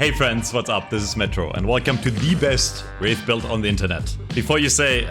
Hey friends, what's up? This is Metro and welcome to the best Wraith build on the internet. Before you say,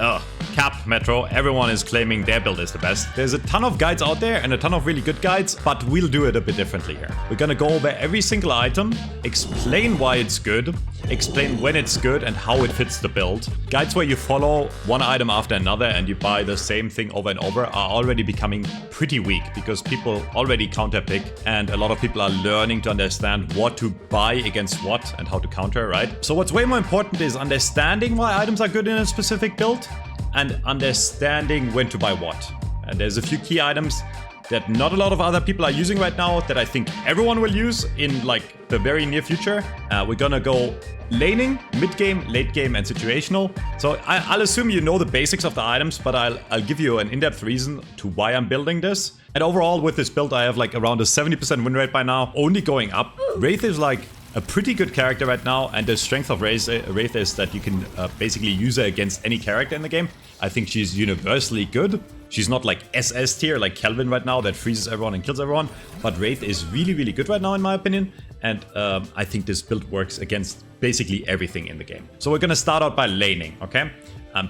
cap Metro, everyone is claiming their build is the best. There's a ton of guides out there and a ton of really good guides, but we'll do it a bit differently here. We're gonna go over every single item, explain why it's good, explain when it's good and how it fits the build. Guides where you follow one item after another and you buy the same thing over and over are already becoming pretty weak because people already counterpick and a lot of people are learning to understand what to buy against what and how to counter, right? So what's way more important is understanding why items are good in a specific build and understanding when to buy what. And there's a few key items that not a lot of other people are using right now that I think everyone will use in like the very near future. We're gonna go laning, mid-game, late game, and situational. So I'll assume you know the basics of the items, but I'll give you an in-depth reason to why I'm building this. And overall with this build I have like around a 70% win rate by now, only going up. Wraith is like a pretty good character right now, and the strength of Wraith is that you can basically use her against any character in the game. I think she's universally good. She's not like SS tier like Kelvin right now that freezes everyone and kills everyone, but Wraith is really, really good right now in my opinion, and I think this build works against basically everything in the game. So we're gonna start out by laning, okay?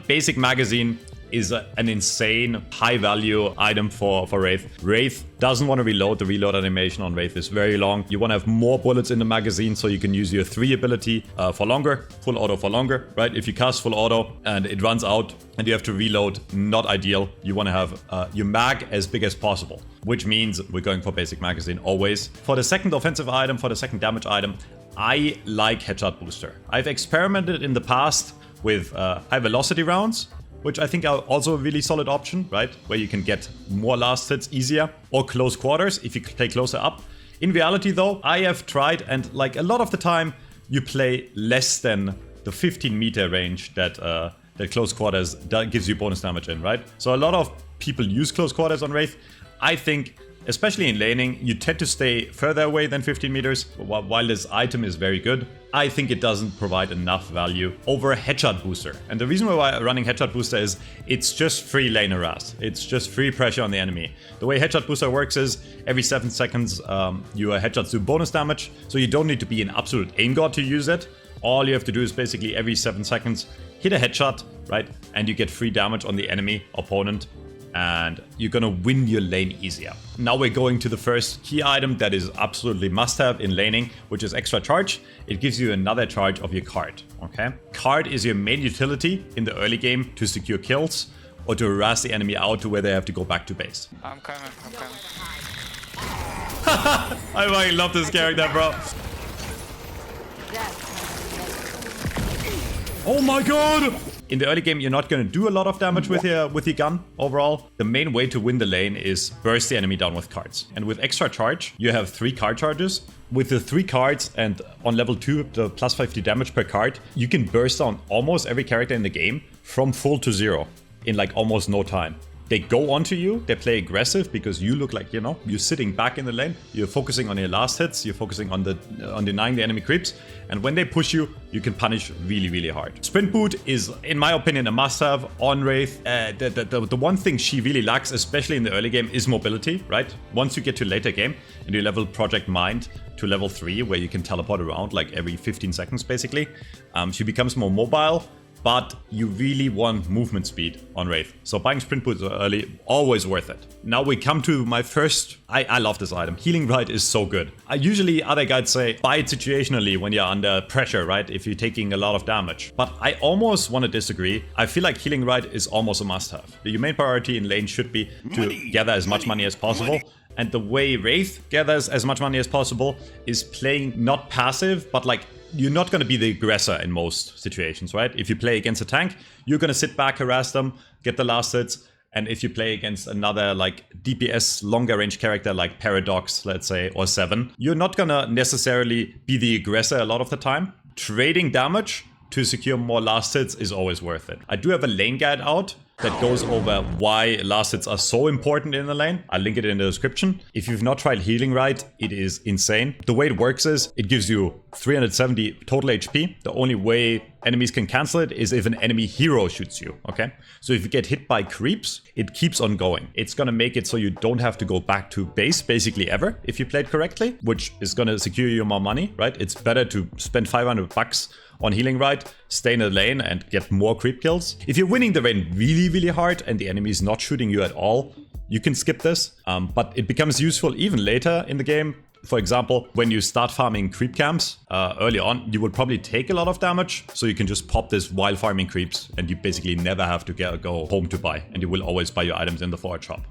Basic magazine is an insane high value item for Wraith. Wraith doesn't want to reload. The reload animation on Wraith is very long. You want to have more bullets in the magazine so you can use your 3 ability for longer, full auto for longer, right? If you cast full auto and it runs out and you have to reload, not ideal. You want to have your mag as big as possible, which means we're going for basic magazine always. For the second offensive item, for the second damage item, I like headshot booster. I've experimented in the past with high velocity rounds, which I think are also a really solid option, right? Where you can get more last hits easier, or close quarters if you play closer up. In reality though, I have tried, and like a lot of the time you play less than the 15-meter range that close quarters gives you bonus damage in, right? So a lot of people use close quarters on Wraith. I think, especially in laning, you tend to stay further away than 15 meters. While this item is very good, I think it doesn't provide enough value over a headshot booster. And the reason why I'm running headshot booster is it's just free lane harass. It's just free pressure on the enemy. The way headshot booster works is every 7 seconds your headshots do bonus damage, so you don't need to be an absolute aim god to use it. All you have to do is basically every 7 seconds hit a headshot, right? And you get free damage on the enemy opponent, and you're gonna win your lane easier. Now we're going to the first key item that is absolutely must-have in laning, which is extra charge. It gives you another charge of your card, okay? Card is your main utility in the early game to secure kills or to harass the enemy out to where they have to go back to base. I'm coming. I fucking love this character, bro. Oh my god! In the early game, you're not going to do a lot of damage with your gun overall. The main way to win the lane is burst the enemy down with cards. And with extra charge, you have 3 card charges. With the 3 cards and on level 2, the plus 50 damage per card, you can burst down almost every character in the game from full to 0 in like almost no time. They go onto you, they play aggressive because you look like, you know, you're sitting back in the lane, you're focusing on your last hits, you're focusing on denying the enemy creeps, and when they push you, you can punish really, really hard. Sprint boot is, in my opinion, a must-have on Wraith. The one thing she really lacks, especially in the early game, is mobility, right? Once you get to later game and you level Project Mind to level 3, where you can teleport around like every 15 seconds basically, she becomes more mobile. But you really want movement speed on Wraith. So buying sprint boots early, always worth it. Now we come to my first, I love this item. Healing Rite is so good. Usually other guys say, buy it situationally when you're under pressure, right? If you're taking a lot of damage. But I almost want to disagree. I feel like Healing Rite is almost a must-have. Your main priority in lane should be to gather as much money as possible. And the way Wraith gathers as much money as possible is playing not passive, but like, you're not going to be the aggressor in most situations, right? If you play against a tank, you're going to sit back, harass them, get the last hits. And if you play against another like DPS longer range character like Paradox, let's say, or 7, you're not going to necessarily be the aggressor a lot of the time. Trading damage to secure more last hits is always worth it. I do have a lane guide out that goes over why last hits are so important in the lane. I'll link it in the description. If you've not tried Healing Rite, it is insane. The way it works is it gives you 370 total HP. The only way enemies can cancel it is if an enemy hero shoots you, okay? So if you get hit by creeps, it keeps on going. It's gonna make it so you don't have to go back to base basically ever if you played correctly, which is gonna secure you more money, right? It's better to spend 500 bucks on healing right, stay in the lane and get more creep kills. If you're winning the lane really, really hard and the enemy is not shooting you at all, you can skip this, but it becomes useful even later in the game. For example, when you start farming creep camps early on, you will probably take a lot of damage, so you can just pop this while farming creeps, and you basically never have to go home to buy, and you will always buy your items in the forward shop.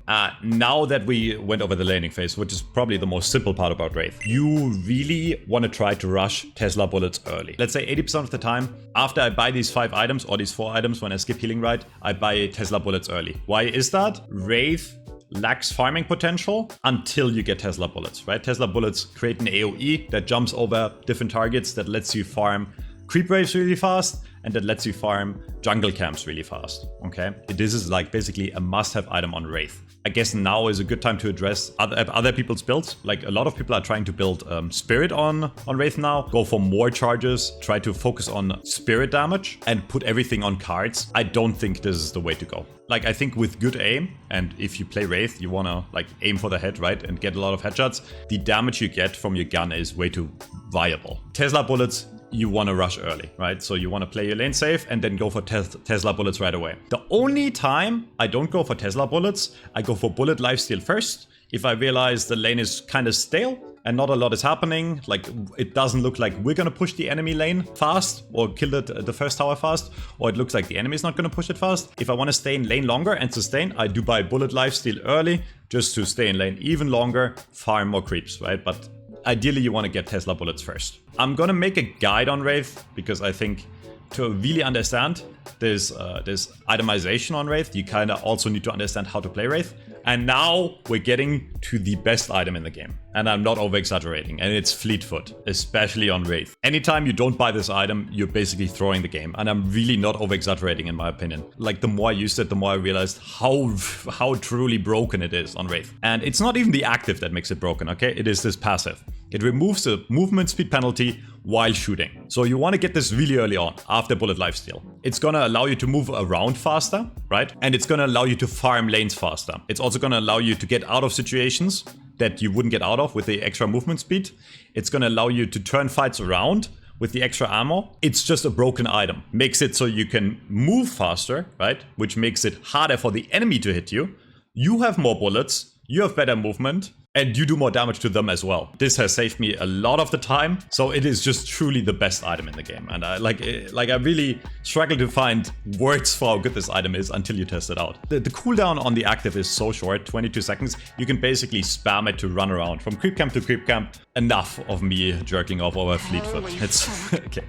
Now that we went over the laning phase, which is probably the most simple part about Wraith, you really want to try to rush Tesla bullets early. Let's say 80% of the time, after I buy these 5 items, or these 4 items when I skip healing right, I buy Tesla bullets early. Why is that? Wraith lacks farming potential until you get Tesla bullets, right? Tesla bullets create an AoE that jumps over different targets, that lets you farm creep waves really fast, and that lets you farm jungle camps really fast, okay? This is like basically a must-have item on Wraith. I guess now is a good time to address other people's builds. Like a lot of people are trying to build Spirit on Wraith now, go for more charges, try to focus on Spirit damage and put everything on cards. I don't think this is the way to go. Like I think with good aim, and if you play Wraith, you wanna like aim for the head, right? And get a lot of headshots. The damage you get from your gun is way too viable. Tesla bullets, you want to rush early, right? So you want to play your lane safe and then go for Tesla bullets right away. The only time I don't go for Tesla bullets, I go for bullet lifesteal first. If I realize the lane is kind of stale and not a lot is happening, like it doesn't look like we're going to push the enemy lane fast or kill the first tower fast, or it looks like the enemy is not going to push it fast. If I want to stay in lane longer and sustain, I do buy bullet lifesteal early just to stay in lane even longer, farm more creeps, right? But ideally, you want to get Tesla bullets first. I'm gonna make a guide on Wraith because I think to really understand this itemization on Wraith, you kind of also need to understand how to play Wraith. And now we're getting to the best item in the game. And I'm not over-exaggerating, and it's Fleetfoot, especially on Wraith. Anytime you don't buy this item, you're basically throwing the game. And I'm really not over-exaggerating in my opinion. Like the more I used it, the more I realized how truly broken it is on Wraith. And it's not even the active that makes it broken, okay? It is this passive. It removes the movement speed penalty while shooting. So you want to get this really early on, after bullet lifesteal. It's gonna allow you to move around faster, right? And it's gonna allow you to farm lanes faster. It's also gonna allow you to get out of situations that you wouldn't get out of with the extra movement speed. It's gonna allow you to turn fights around with the extra ammo. It's just a broken item. Makes it so you can move faster, right? Which makes it harder for the enemy to hit you. You have more bullets, you have better movement, and you do more damage to them as well. This has saved me a lot of the time, so it is just truly the best item in the game. And I I really struggle to find words for how good this item is until you test it out. The cooldown on the active is so short, 22 seconds. You can basically spam it to run around from creep camp to creep camp. Enough of me jerking off over Fleetfoot. It's okay.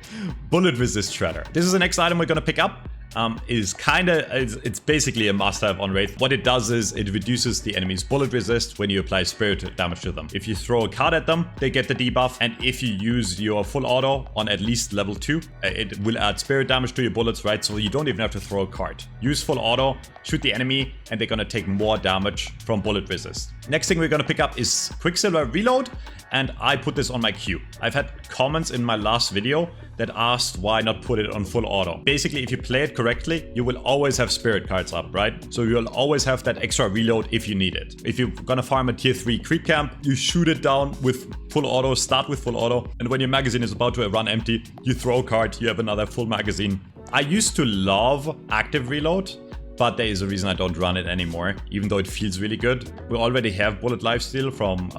Bullet resist shredder. This is the next item we're gonna pick up. It's basically a must-have on Wraith. What it does is it reduces the enemy's bullet resist when you apply spirit damage to them. If you throw a card at them, they get the debuff, and if you use your full auto on at least level 2, it will add spirit damage to your bullets, right? So you don't even have to throw a card. Use full auto, shoot the enemy, and they're gonna take more damage from bullet resist. Next thing we're gonna pick up is Quicksilver Reload, and I put this on my queue. I've had comments in my last video that asked why not put it on full auto. Basically, if you play it correctly, you will always have spirit cards up, right? So you'll always have that extra reload if you need it. If you're gonna farm a tier 3 creep camp, you shoot it down with full auto, start with full auto, and when your magazine is about to run empty, you throw a card, you have another full magazine. I used to love active reload, but there is a reason I don't run it anymore, even though it feels really good. We already have bullet lifesteal from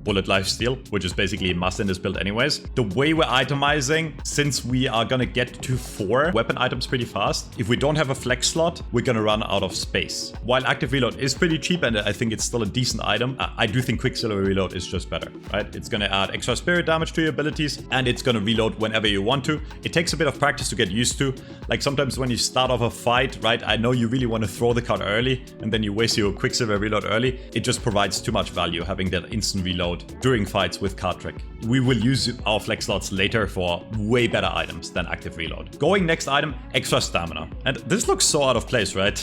bullet lifesteal, which is basically a must in this build anyways. The way we're itemizing, since we are gonna get to 4 weapon items pretty fast, if we don't have a flex slot, we're gonna run out of space. While active reload is pretty cheap and I think it's still a decent item, I do think Quicksilver Reload is just better, right? It's gonna add extra spirit damage to your abilities, and it's gonna reload whenever you want to. It takes a bit of practice to get used to. Like sometimes when you start off a fight, right, I know you really want to throw the card early and then you waste your Quicksilver Reload early. It just provides too much value having that instant reload during fights with card trick. We will use our flex slots later for way better items than active reload. Going next item, extra stamina. And this looks so out of place, right?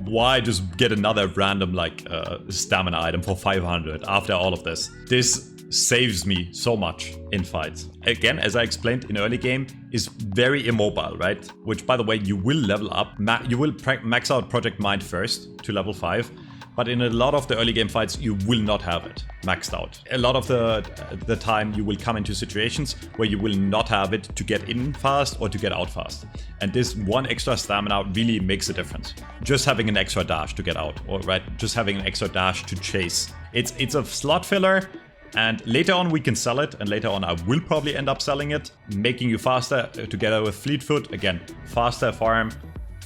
Why just get another random like stamina item for 500 after all of this? This saves me so much in fights. Again, as I explained in early game, is very immobile, right? Which, by the way, you will level up. You will max out Project Mind first to level 5. But in a lot of the early game fights, you will not have it maxed out. A lot of the time, you will come into situations where you will not have it to get in fast or to get out fast. And this one extra stamina really makes a difference. Just having an extra dash to get out, or right, just having an extra dash to chase. It's a slot filler, and later on we can sell it, and later on I will probably end up selling it, making you faster together with Fleet Foot. Again, faster farm,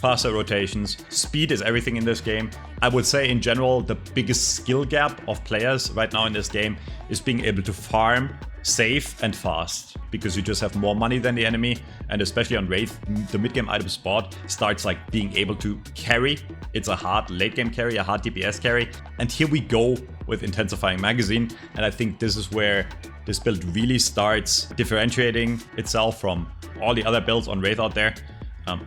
faster rotations. Speed is everything in this game. I would say in general the biggest skill gap of players right now in this game is being able to farm safe and fast, because you just have more money than the enemy, and especially on Wraith, the mid-game item spot starts like being able to carry. It's a hard late-game carry, a hard DPS carry, and here we go with Intensifying Magazine, and I think this is where this build really starts differentiating itself from all the other builds on Wraith out there.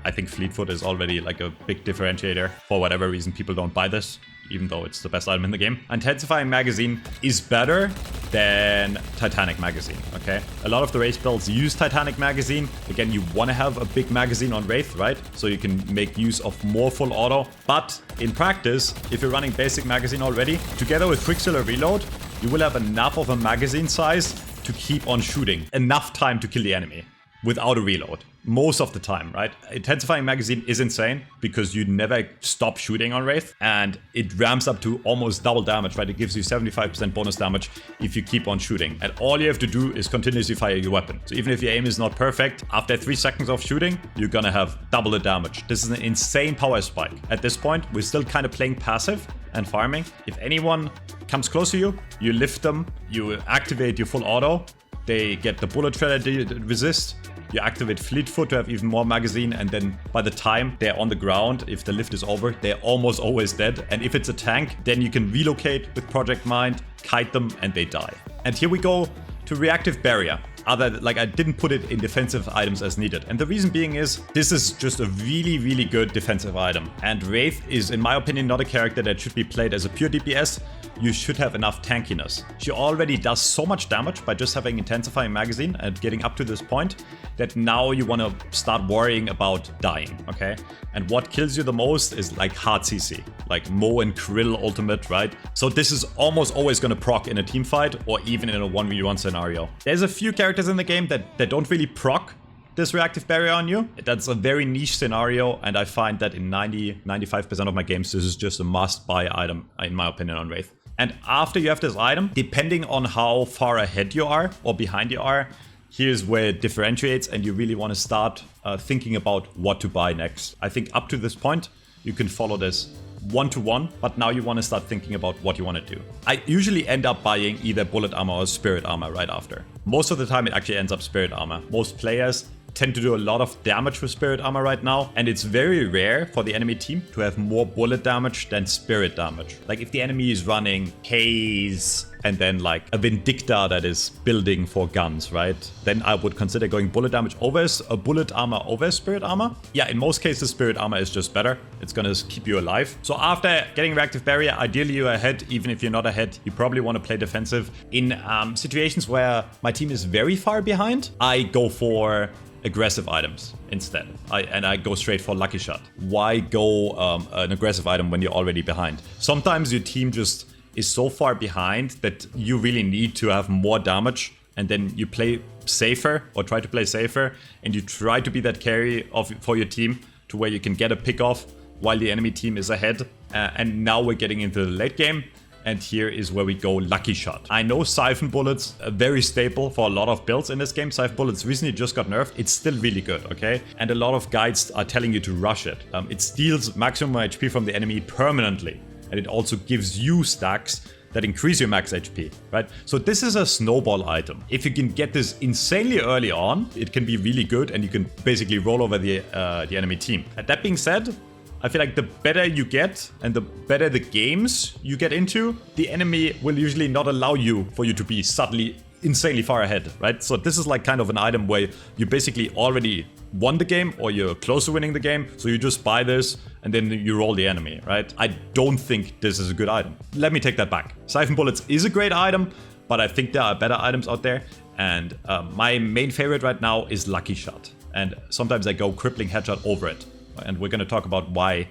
I think Fleet Foot is already like a big differentiator. For whatever reason, people don't buy this, even though it's the best item in the game. Intensifying Magazine is better than Titanic Magazine, okay? A lot of the Wraith builds use Titanic Magazine. Again, you want to have a big magazine on Wraith, right? So you can make use of more full auto. But in practice, if you're running basic magazine already, together with Quicksilver Reload, you will have enough of a magazine size to keep on shooting. Enough time to kill the enemy without a reload. Most of the time, right? Intensifying Magazine is insane because you never stop shooting on Wraith, and it ramps up to almost double damage, right? It gives you 75% bonus damage if you keep on shooting. And all you have to do is continuously fire your weapon. So even if your aim is not perfect, after 3 seconds of shooting, you're gonna have double the damage. This is an insane power spike. At this point, we're still kind of playing passive and farming. If anyone comes close to you, you lift them, you activate your full auto, they get the bullet shredder resist. You activate Fleet Foot to have even more magazine, and then by the time they're on the ground, if the lift is over, they're almost always dead. And if it's a tank, then you can relocate with Project Mind, kite them, and they die. And here we go to Reactive Barrier. I didn't put it in defensive items as needed. And the reason being is, this is just a really, really good defensive item. And Wraith is, in my opinion, not a character that should be played as a pure DPS. You should have enough tankiness. She already does so much damage by just having Intensifying Magazine and getting up to this point that now you want to start worrying about dying, okay? And what kills you the most is like hard CC, like Mo and Krill ultimate, right? So this is almost always going to proc in a team fight or even in a 1v1 scenario. There's a few characters in the game that don't really proc this reactive barrier on you. That's a very niche scenario, and I find that in 90-95% of my games, this is just a must-buy item, in my opinion, on Wraith. And after you have this item, depending on how far ahead you are or behind you are, here's where it differentiates, and you really want to start thinking about what to buy next. I think up to this point, you can follow this one-to-one, but now you want to start thinking about what you want to do. I usually end up buying either bullet armor or spirit armor right after. Most of the time, it actually ends up spirit armor. Most players tend to do a lot of damage with spirit armor right now, and it's very rare for the enemy team to have more bullet damage than spirit damage. Like if the enemy is running haze and then like a Vindicta that is building for guns, right? Then I would consider going bullet damage over a bullet armor over spirit armor. Yeah, in most cases, spirit armor is just better. It's gonna keep you alive. So after getting reactive barrier, ideally you're ahead. Even if you're not ahead, you probably want to play defensive. In situations where my team is very far behind, I go for aggressive items instead. I go straight for Lucky Shot. Why go an aggressive item when you're already behind? Sometimes your team just is so far behind that you really need to have more damage, and then you play safer or try to play safer, and you try to be that carry for your team to where you can get a pick off while the enemy team is ahead. And now we're getting into the late game. And here is where we go Lucky Shot. I know Siphon Bullets are very staple for a lot of builds in this game. Siphon Bullets recently just got nerfed. It's still really good, okay? And a lot of guides are telling you to rush it. It steals maximum HP from the enemy permanently. And it also gives you stacks that increase your max HP, right? So this is a snowball item. If you can get this insanely early on, it can be really good, and you can basically roll over the enemy team. And that being said, I feel like the better you get and the better the games you get into, the enemy will usually not allow for you to be suddenly insanely far ahead, right? So this is like kind of an item where you basically already won the game or you're close to winning the game. So you just buy this and then you roll the enemy, right? I don't think this is a good item. Let me take that back. Siphon Bullets is a great item, but I think there are better items out there. And my main favorite right now is Lucky Shot. And sometimes I go Crippling Headshot over it. And we're going to talk about why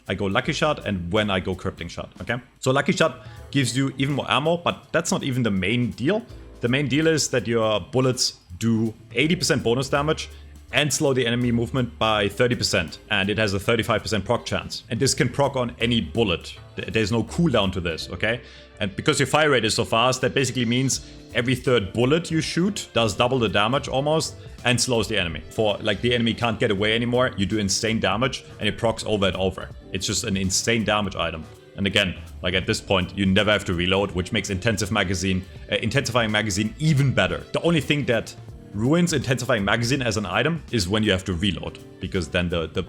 I go Lucky Shot and when I go Crippling Shot, okay? So Lucky Shot gives you even more ammo, but that's not even the main deal. The main deal is that your bullets do 80% bonus damage and slow the enemy movement by 30%. And it has a 35% proc chance. And this can proc on any bullet. There's no cooldown to this, okay? And because your fire rate is so fast, that basically means every third bullet you shoot does double the damage almost and slows the enemy. For like the enemy can't get away anymore, you do insane damage and it procs over and over. It's just an insane damage item. And again, like at this point, you never have to reload, which makes intensifying magazine even better. The only thing that ruins intensifying magazine as an item is when you have to reload, because then the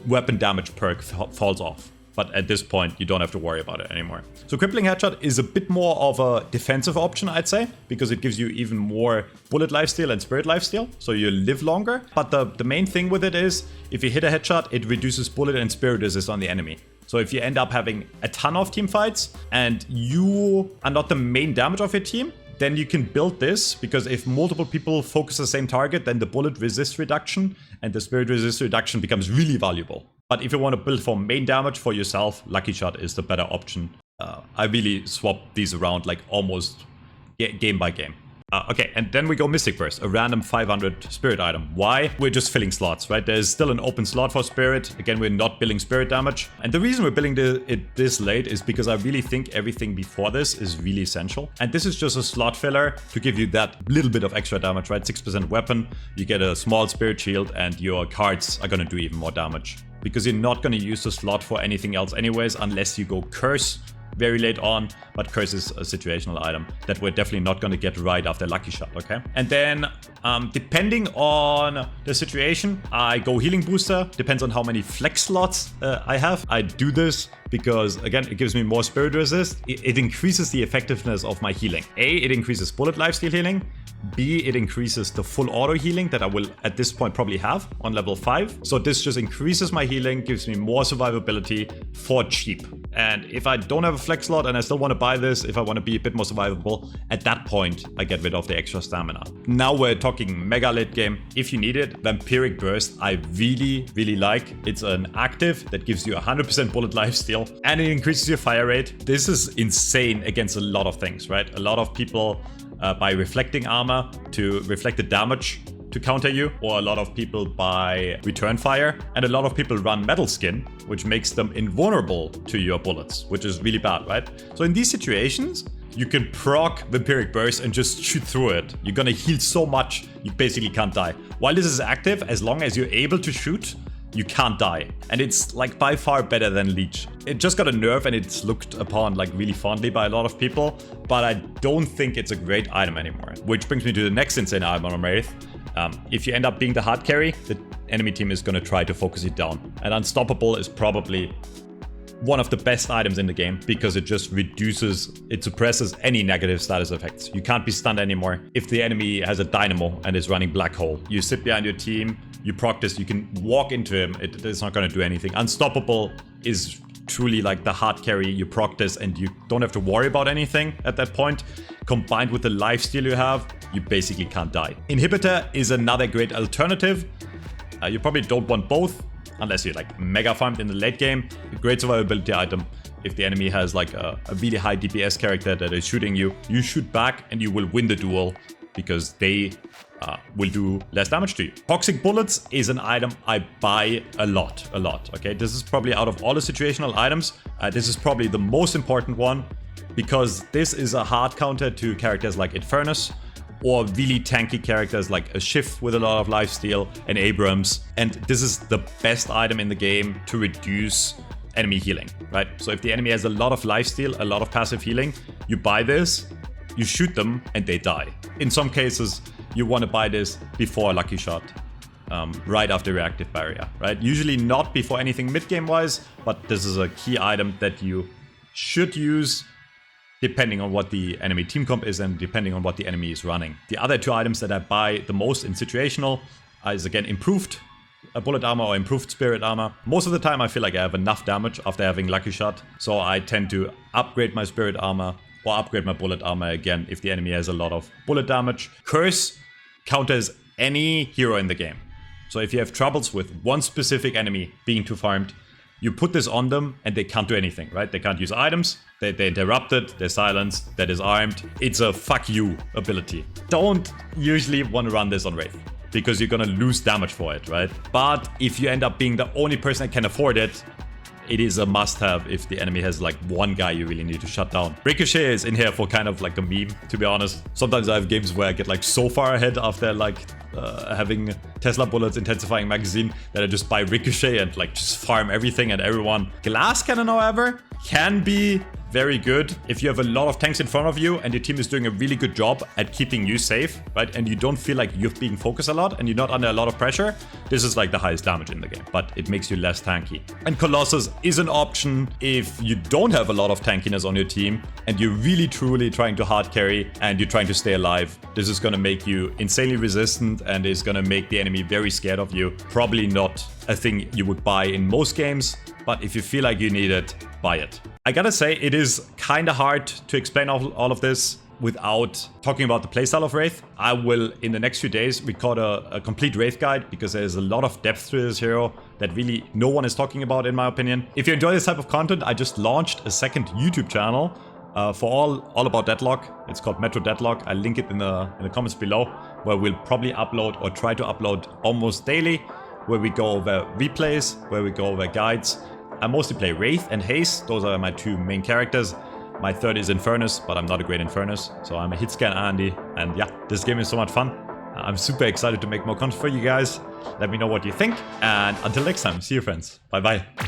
weapon damage perk falls off. But at this point, you don't have to worry about it anymore. So Crippling Headshot is a bit more of a defensive option, I'd say, because it gives you even more bullet lifesteal and spirit lifesteal, so you live longer. But the main thing with it is, if you hit a headshot, it reduces bullet and spirit resist on the enemy. So if you end up having a ton of team fights and you are not the main damage of your team, then you can build this, because if multiple people focus the same target, then the bullet resist reduction and the spirit resist reduction becomes really valuable. But if you want to build for main damage for yourself, Lucky Shot is the better option. I really swap these around like almost game by game. Okay, and then we go Mystic Burst, a random 500 spirit item. Why? We're just filling slots, right? There's still an open slot for spirit. Again, we're not building spirit damage. And the reason we're building it this late is because I really think everything before this is really essential. And this is just a slot filler to give you that little bit of extra damage, right? 6% weapon, you get a small spirit shield, and your cards are going to do even more damage. Because you're not going to use the slot for anything else anyways, unless you go Curse very late on, but Curse is a situational item that we're definitely not going to get right after Lucky Shot, okay? And then, depending on the situation, I go Healing Booster. Depends on how many flex slots I have. I do this because, again, it gives me more spirit resist. It increases the effectiveness of my healing. A, it increases bullet lifesteal healing. B, it increases the full auto healing that I will at this point probably have on level 5. So this just increases my healing, gives me more survivability for cheap. And if I don't have a flex slot and I still want to buy this, if I want to be a bit more survivable, at that point I get rid of the extra stamina. Now we're talking mega late game. If you need it, Vampiric Burst I really like. It's an active that gives you 100% bullet lifesteal and it increases your fire rate. This is insane against a lot of things, right? A lot of people buy reflecting armor to reflect the damage to counter you, or a lot of people buy return fire, and a lot of people run metal skin, which makes them invulnerable to your bullets, which is really bad, right? So in these situations, you can proc Vampiric Burst and just shoot through it. You're gonna heal so much, you basically can't die. While this is active, as long as you're able to shoot, you can't die. And it's like by far better than Leech. It just got a nerf and it's looked upon like really fondly by a lot of people, but I don't think it's a great item anymore. Which brings me to the next insane item on Wraith. If you end up being the hard carry, the enemy team is going to try to focus it down. And Unstoppable is probably one of the best items in the game because it just suppresses any negative status effects. You can't be stunned anymore. If the enemy has a dynamo and is running Black Hole, you sit behind your team, you proc this, you can walk into him, it's not going to do anything. Unstoppable is truly like the hard carry. You proc this and you don't have to worry about anything at that point. Combined with the lifesteal you have, you basically can't die. Inhibitor is another great alternative. You probably don't want both unless you're like mega farmed in the late game. A great survivability item. If the enemy has like a really high DPS character that is shooting you, you shoot back and you will win the duel because they will do less damage to you. Toxic Bullets is an item I buy a lot, okay? This is probably out of all the situational items, this is probably the most important one because this is a hard counter to characters like Infernus or really tanky characters like a Shift with a lot of lifesteal and Abrams. And this is the best item in the game to reduce enemy healing, right? So if the enemy has a lot of lifesteal, a lot of passive healing, you buy this, you shoot them, and they die. In some cases, you want to buy this before Lucky Shot, right after Reactive Barrier, right? Usually not before anything mid-game wise, but this is a key item that you should use depending on what the enemy team comp is and depending on what the enemy is running. The other two items that I buy the most in situational is again improved bullet armor or improved spirit armor. Most of the time I feel like I have enough damage after having Lucky Shot, so I tend to upgrade my spirit armor or upgrade my bullet armor again if the enemy has a lot of bullet damage. Curse counters any hero in the game. So if you have troubles with one specific enemy being too farmed, you put this on them and they can't do anything, right? They can't use items, they're interrupted, they're silenced, they're disarmed. It's a fuck you ability. Don't usually want to run this on Wraith, because you're gonna lose damage for it, right? But if you end up being the only person that can afford it, it is a must-have if the enemy has like one guy you really need to shut down. Ricochet is in here for kind of like a meme, to be honest. Sometimes I have games where I get like so far ahead after like having Tesla bullets, intensifying magazine, that I just buy Ricochet and like just farm everything and everyone. Glass Cannon, however, can be very good if you have a lot of tanks in front of you and your team is doing a really good job at keeping you safe, right? And you don't feel like you're being focused a lot and you're not under a lot of pressure. This is like the highest damage in the game, but it makes you less tanky. And Colossus is an option if you don't have a lot of tankiness on your team and you're really truly trying to hard carry and you're trying to stay alive. This is going to make you insanely resistant and is going to make the enemy very scared of you. Probably not a thing you would buy in most games, but if you feel like you need it, buy it. I gotta say, it is kind of hard to explain all of this without talking about the playstyle of Wraith. I will, in the next few days, record a complete Wraith guide, because there's a lot of depth to this hero that really no one is talking about, in my opinion. If you enjoy this type of content, I just launched a second YouTube channel for all about Deadlock. It's called Metro Deadlock. I'll link it in the comments below, where we'll probably upload or try to upload almost daily, where we go over replays, where we go over guides. I mostly play Wraith and Haze. Those are my two main characters. My third is Infernus, but I'm not a great Infernus, so I'm a hitscan Andy. And yeah, this game is so much fun. I'm super excited to make more content for you guys. Let me know what you think, and until next time, see you friends. Bye bye.